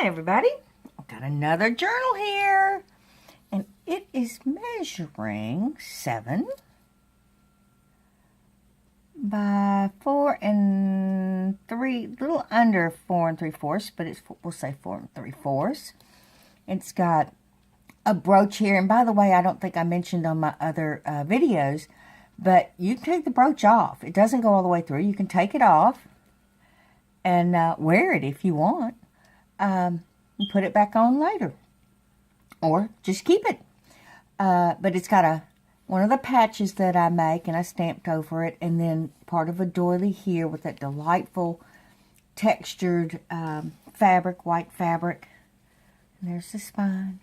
Hi everybody, I've got another journal here, and it is measuring 7 by 4 and 3, a little under 4 3/4, but we'll say 4 3/4. It's got a brooch here, and by the way, I don't think I mentioned on my other videos, but you can take the brooch off. It doesn't go all the way through. You can take it off and wear it if you want. And put it back on later, or just keep it. But it's got one of the patches that I make, and I stamped over it, and then part of a doily here with that delightful textured fabric, white fabric. And there's the spine,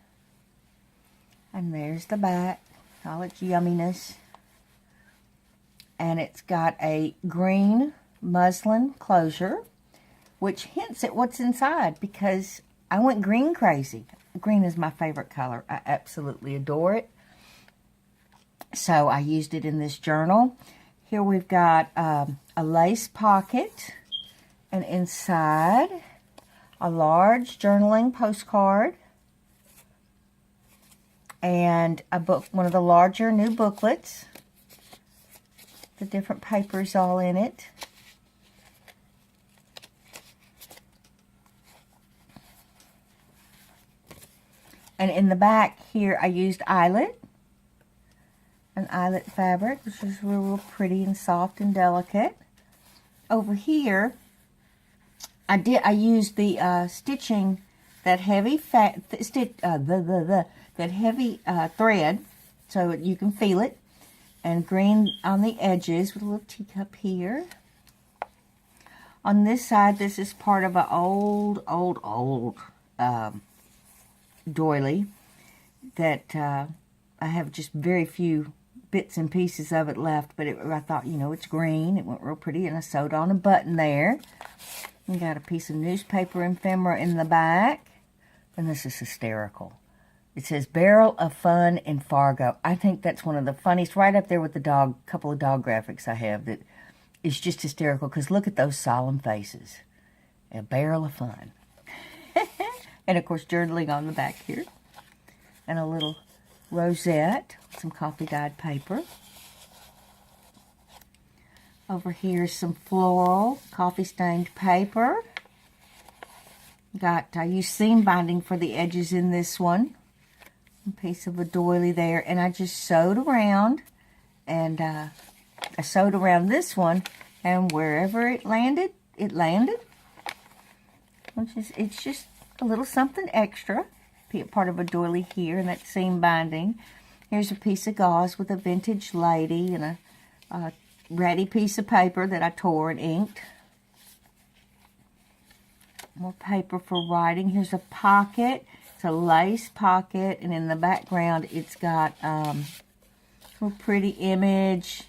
and there's the back, all its yumminess. And it's got a green muslin closure, which hints at what's inside, because I went green crazy. Green is my favorite color. I absolutely adore it. So I used it in this journal. Here we've got a lace pocket, and inside a large journaling postcard, and a book, one of the larger new booklets. The different papers all in it. And in the back here, I used eyelet, an eyelet fabric, which is real pretty and soft and delicate. Over here, I used the stitching, that heavy thread, so you can feel it, and green on the edges with a little teacup here. On this side, this is part of an old doily that I have just very few bits and pieces of it left, but I thought, you know, it's green, it went real pretty, and I sewed on a button there. We got a piece of newspaper ephemera in the back, and this is hysterical. It says Barrel of Fun in Fargo. I think that's one of the funniest, right up there with the couple of dog graphics I have, that is just hysterical, because look at those solemn faces. A barrel of fun. And, of course, journaling on the back here. And a little rosette, some coffee-dyed paper. Over here is some floral, coffee-stained paper. I used seam binding for the edges in this one. A piece of a doily there. And I just sewed around. And I sewed around this one. And wherever it landed, it landed. It's just a little something extra, part of a doily here, and that seam binding. Here's a piece of gauze with a vintage lady and a ratty piece of paper that I tore and inked. More paper for writing. Here's a pocket. It's a lace pocket, and in the background it's got a pretty image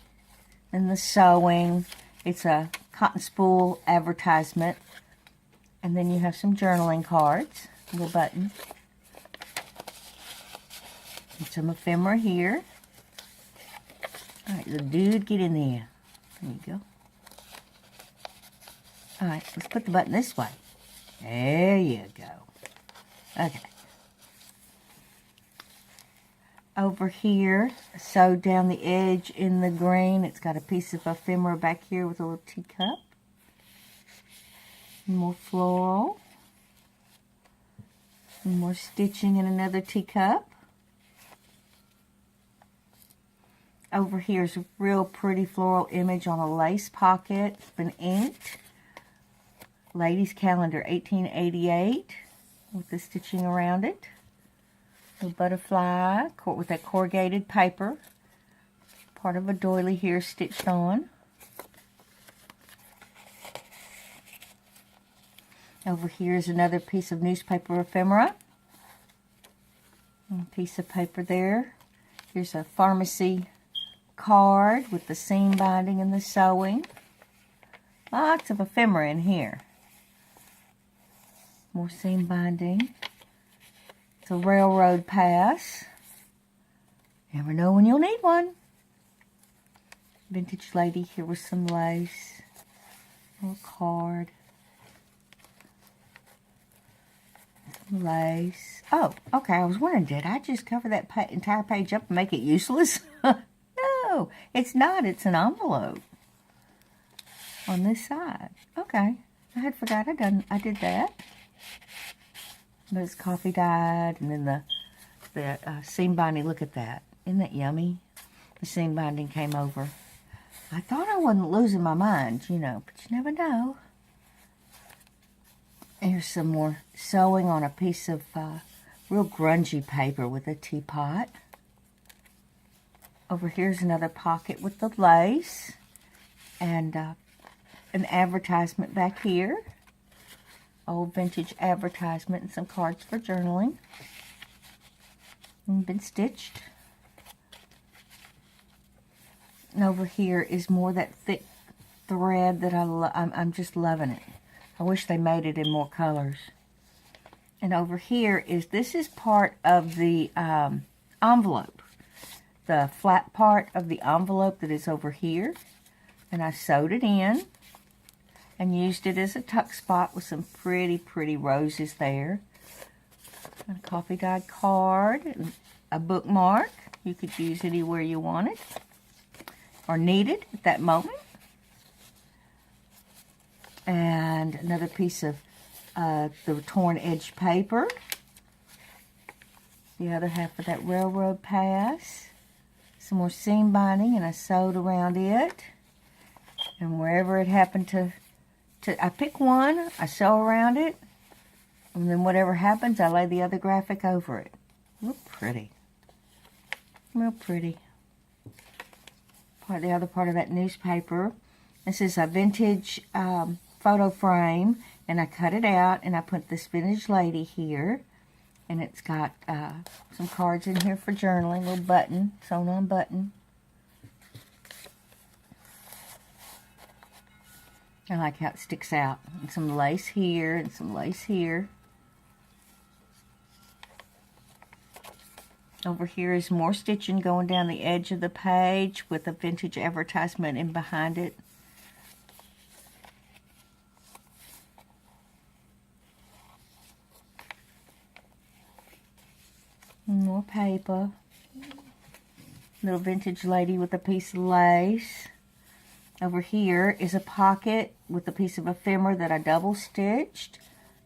and the sewing. It's a cotton spool advertisement. And then you have some journaling cards, little buttons. And some ephemera here. All right, little dude, get in there. There you go. All right, let's put the button this way. There you go. Okay. Over here, sewed down the edge in the green. It's got a piece of ephemera back here with a little teacup. More floral. And more stitching in another teacup. Over here is a real pretty floral image on a lace pocket. It's been inked. Ladies Calendar 1888 with the stitching around it. A butterfly with that corrugated paper. Part of a doily here stitched on. Over here is another piece of newspaper ephemera. A piece of paper there. Here's a pharmacy card with the seam binding and the sewing. Lots of ephemera in here. More seam binding. It's a railroad pass. Never know when you'll need one. Vintage lady here with some lace. A little card. lace. Oh, okay. I was wondering, did I just cover that entire page up and make it useless? No, it's not. It's an envelope on this side. Okay. I had forgot I did that. There's coffee dyed, and then the seam binding. Look at that. Isn't that yummy? The seam binding came over. I thought I wasn't losing my mind, you know, but you never know. Here's some more sewing on a piece of real grungy paper with a teapot. Over here's another pocket with the lace, and an advertisement back here. Old vintage advertisement and some cards for journaling. And been stitched. And over here is more that thick thread that I'm just loving it. I wish they made it in more colors. And over here this is part of the envelope. The flat part of the envelope that is over here. And I sewed it in and used it as a tuck spot with some pretty, pretty roses there. And a coffee dyed card, and a bookmark. You could use anywhere you want it or need it at that moment. And another piece of the torn edge paper. The other half of that railroad pass. Some more seam binding, and I sewed around it. And wherever it happened to I pick one, I sew around it, and then whatever happens, I lay the other graphic over it. Real pretty. Real pretty. The other part of that newspaper. This is a vintage photo frame, and I cut it out, and I put this vintage lady here, and it's got some cards in here for journaling, little button, sewn on button. I like how it sticks out. And some lace here and some lace here. Over here is more stitching going down the edge of the page with a vintage advertisement in behind it. More paper. Little vintage lady with a piece of lace. Over here is a pocket with a piece of ephemera that I double stitched.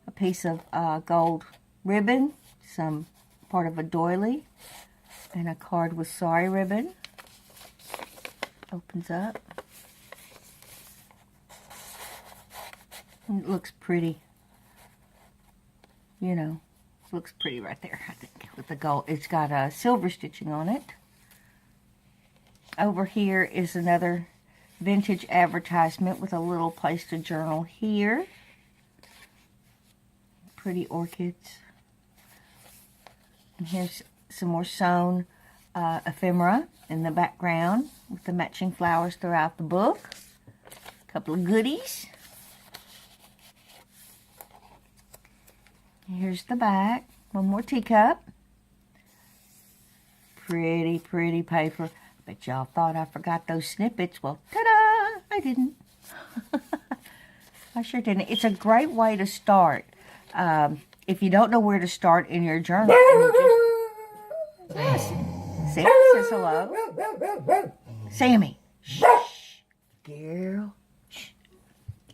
A piece of gold ribbon. Some part of a doily. And a card with sorry ribbon. Opens up. And it looks pretty. You know, looks pretty right there, I think, with the gold. It's got silver stitching on it. Over here is another vintage advertisement with a little place to journal here. Pretty orchids. And here's some more sewn ephemera in the background with the matching flowers throughout the book. A couple of goodies. Here's the back. One more teacup. Pretty, pretty paper. Bet y'all thought I forgot those snippets. Well, ta-da! I didn't. I sure didn't. It's a great way to start. If you don't know where to start in your journal, yes. Sammy says hello. Sammy. Shh. Girl. Shh.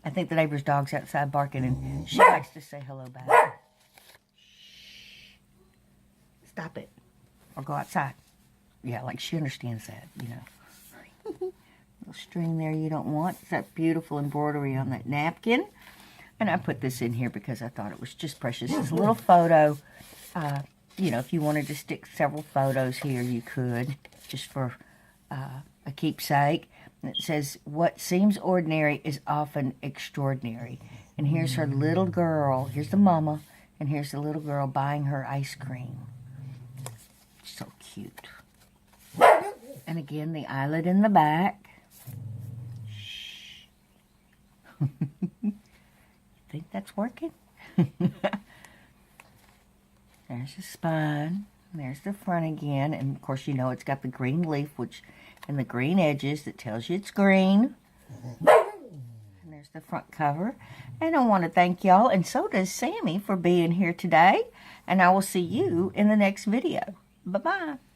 I think the neighbor's dog's outside barking, and she likes to say hello back. Shh. Stop it. Or go outside. Yeah, like she understands that, you know. Little string there you don't want. It's that beautiful embroidery on that napkin. And I put this in here because I thought it was just precious. It's a little photo. You know, if you wanted to stick several photos here, you could, just for a keepsake. And it says, what seems ordinary is often extraordinary. And here's her little girl. Here's the mama. And here's the little girl buying her ice cream. So cute. And again, the eyelet in the back. Shh. Think that's working? There's the spine. There's the front again. And of course, you know it's got the green leaf, which and the green edges that tells you it's green. And there's the front cover. And I want to thank y'all, and so does Sammy, for being here today. And I will see you in the next video. Bye-bye.